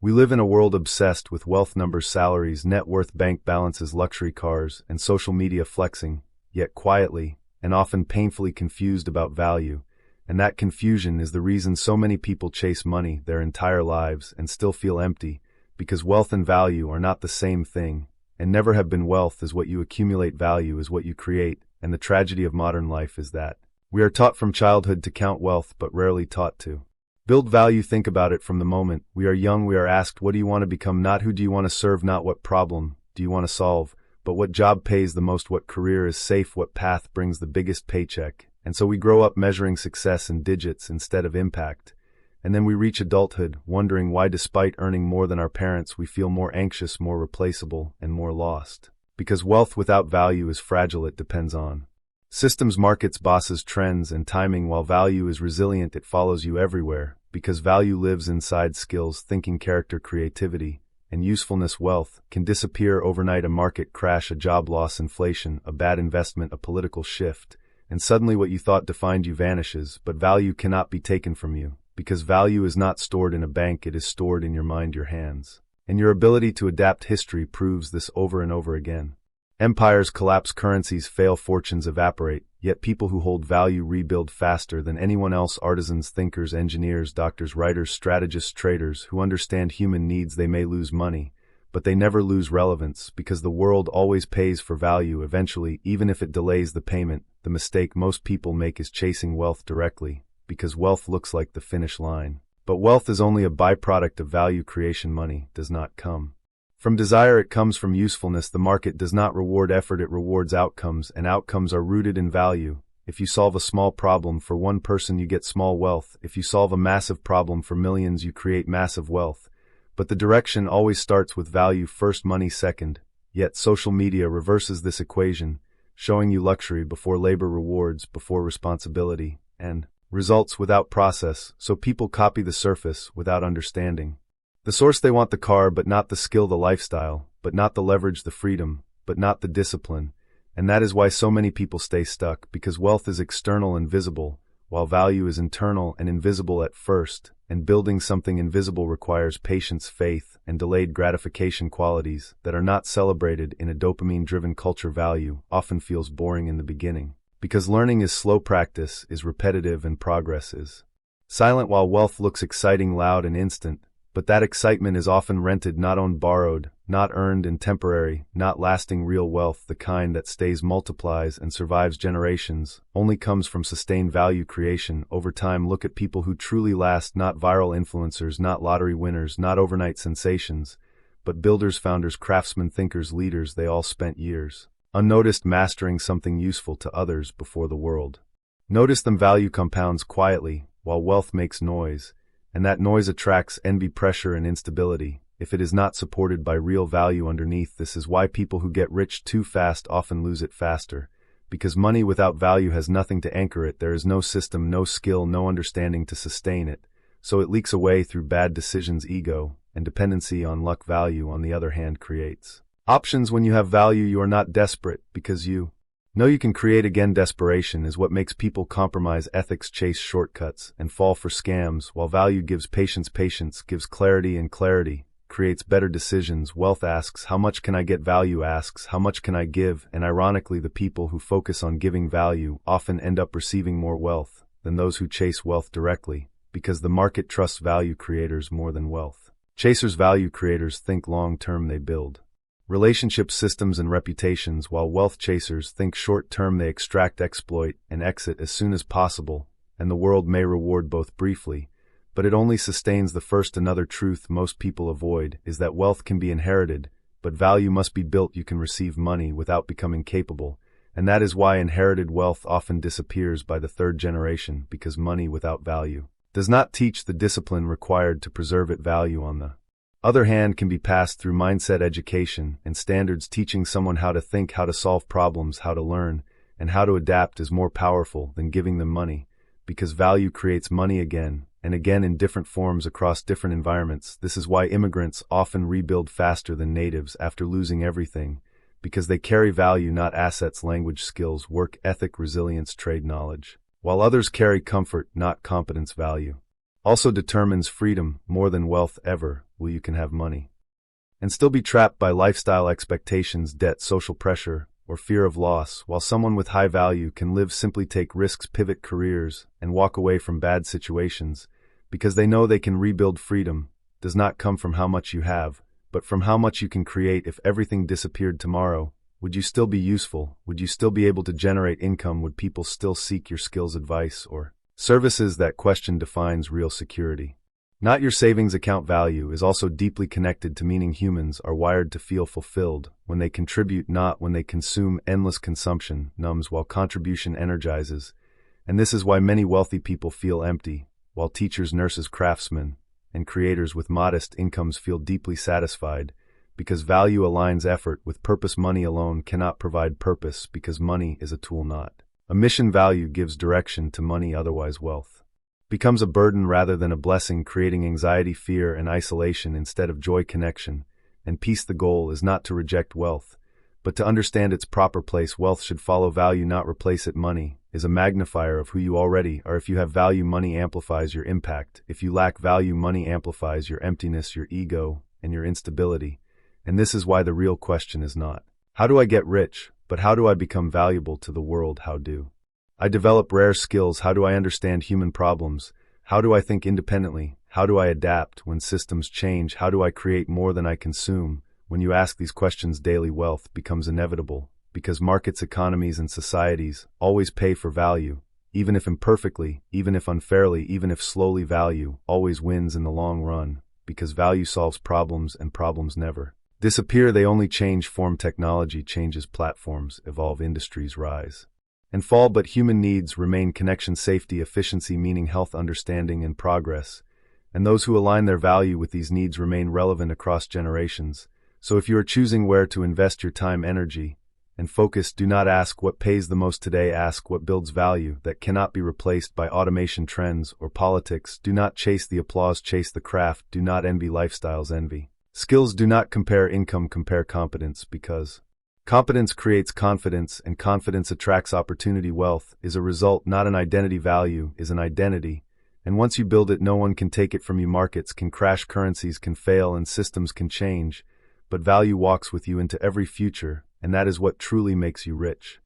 We live in a world obsessed with wealth numbers, salaries, net worth, bank balances, luxury cars, and social media flexing, yet quietly, and often painfully confused about value. And that confusion is the reason so many people chase money their entire lives and still feel empty, because wealth and value are not the same thing, and never have been. Wealth is what you accumulate, value is what you create, and the tragedy of modern life is that we are taught from childhood to count wealth but rarely taught to build value. Think about it. From the moment we are young, we are asked, what do you want to become? Not who do you want to serve, not what problem do you want to solve, but what job pays the most, what career is safe, what path brings the biggest paycheck. And so we grow up measuring success in digits instead of impact. And then we reach adulthood, wondering why despite earning more than our parents, we feel more anxious, more replaceable, and more lost. Because wealth without value is fragile. It depends on systems, markets, bosses, trends, and timing, while value is resilient. It follows you everywhere, because value lives inside skills, thinking, character, creativity, and usefulness. Wealth can disappear overnight. A market crash, a job loss, inflation, a bad investment, a political shift, and suddenly what you thought defined you vanishes. But value cannot be taken from you, because value is not stored in a bank, it is stored in your mind, your hands. And your ability to adapt. History proves this over and over again. Empires collapse, currencies fail, fortunes evaporate, yet people who hold value rebuild faster than anyone else. Artisans, thinkers, engineers, doctors, writers, strategists, traders who understand human needs. They may lose money, but they never lose relevance, because the world always pays for value eventually, even if it delays the payment. The mistake most people make is chasing wealth directly, because wealth looks like the finish line. But wealth is only a byproduct of value creation. Money does not come from desire, it comes from usefulness. The market does not reward effort, it rewards outcomes, and outcomes are rooted in value. If you solve a small problem for one person, you get small wealth. If you solve a massive problem for millions, you create massive wealth. But the direction always starts with value first, money second. Yet social media reverses this equation, showing you luxury before labor, rewards before responsibility, and results without process, so people copy the surface without understanding the source. They want the car, but not the skill, the lifestyle, but not the leverage, the freedom, but not the discipline. And that is why so many people stay stuck, because wealth is external and visible, while value is internal and invisible at first, and building something invisible requires patience, faith, and delayed gratification, qualities that are not celebrated in a dopamine-driven culture. Value often feels boring in the beginning, because learning is slow, practice is repetitive, and progress is silent, while wealth looks exciting, loud, and instant. But that excitement is often rented, not owned, borrowed, not earned, and temporary, not lasting. Real wealth, the kind that stays, multiplies, and survives generations, only comes from sustained value creation over time. Look at people who truly last, not viral influencers, not lottery winners, not overnight sensations, but builders, founders, craftsmen, thinkers, leaders. They all spent years unnoticed, mastering something useful to others before the world noticed them. Value compounds quietly, while wealth makes noise. And that noise attracts envy, pressure, and instability, if it is not supported by real value underneath. This is why people who get rich too fast often lose it faster, because money without value has nothing to anchor it. There is no system, no skill, no understanding to sustain it, so it leaks away through bad decisions, ego, and dependency on luck. Value, on the other hand, creates options. When you have value, you are not desperate, because you know you can create again. Desperation is what makes people compromise ethics, chase shortcuts, and fall for scams, while value gives patience. Patience gives clarity, and clarity creates better decisions. Wealth asks, how much can I get? Value asks, how much can I give? And ironically, the people who focus on giving value often end up receiving more wealth than those who chase wealth directly, because the market trusts value creators more than wealth chasers. Value creators think long-term, they build relationships, systems, and reputations, while wealth chasers think short-term, they extract, exploit, and exit as soon as possible. And the world may reward both briefly, but it only sustains the first. Another truth most people avoid is that wealth can be inherited, but value must be built. You can receive money without becoming capable, and that is why inherited wealth often disappears by the third generation, because money without value does not teach the discipline required to preserve it. Value, on the other hand, can be passed through mindset, education, and standards. Teaching someone how to think, how to solve problems, how to learn, and how to adapt is more powerful than giving them money, because value creates money again and again in different forms across different environments. This is why immigrants often rebuild faster than natives after losing everything, because they carry value, not assets, language, skills, work ethic, resilience, trade knowledge, while others carry comfort, not competence. Value also determines freedom more than wealth ever will. You can have money and still be trapped by lifestyle expectations, debt, social pressure, or fear of loss, while someone with high value can live, simply take risks, pivot careers, and walk away from bad situations because they know they can rebuild. Freedom does not come from how much you have, but from how much you can create. If everything disappeared tomorrow, would you still be useful? Would you still be able to generate income? Would people still seek your skills, advice, or services? That question defines real security. Not your savings account value is also deeply connected to meaning. Humans are wired to feel fulfilled when they contribute, not when they consume. Endless consumption numbs while contribution energizes, and this is why many wealthy people feel empty, while teachers, nurses, craftsmen, and creators with modest incomes feel deeply satisfied, because value aligns effort with purpose. Money alone cannot provide purpose because money is a tool, not a mission. Value gives direction to money, otherwise wealth becomes a burden rather than a blessing, creating anxiety, fear, and isolation instead of joy, connection, and peace. The goal is not to reject wealth, but to understand its proper place. Wealth should follow value, not replace it. Money is a magnifier of who you already are. If you have value, money amplifies your impact. If you lack value, money amplifies your emptiness, your ego, and your instability. And this is why the real question is not, how do I get rich, but how do I become valuable to the world? How do I develop rare skills? How do I understand human problems? How do I think independently? How do I adapt when systems change? How do I create more than I consume? When you ask these questions daily, wealth becomes inevitable, because markets, economies, and societies always pay for value, even if imperfectly, even if unfairly, even if slowly. Value always wins in the long run, because value solves problems, and problems never disappear. They only change form. Technology changes platforms, evolve, industries rise and fall, but human needs remain: connection, safety, efficiency, meaning, health, understanding, and progress. And those who align their value with these needs remain relevant across generations. So if you are choosing where to invest your time, energy, and focus, do not ask what pays the most today. Ask what builds value that cannot be replaced by automation, trends, or politics. Do not chase the applause, chase the craft. Do not envy lifestyles, envy skills. Do not compare income, compare competence, because competence creates confidence, and confidence attracts opportunity. Wealth is a result, not an identity. Value is an identity, and once you build it, no one can take it from you. Markets can crash, currencies can fail, and systems can change, but value walks with you into every future, and that is what truly makes you rich.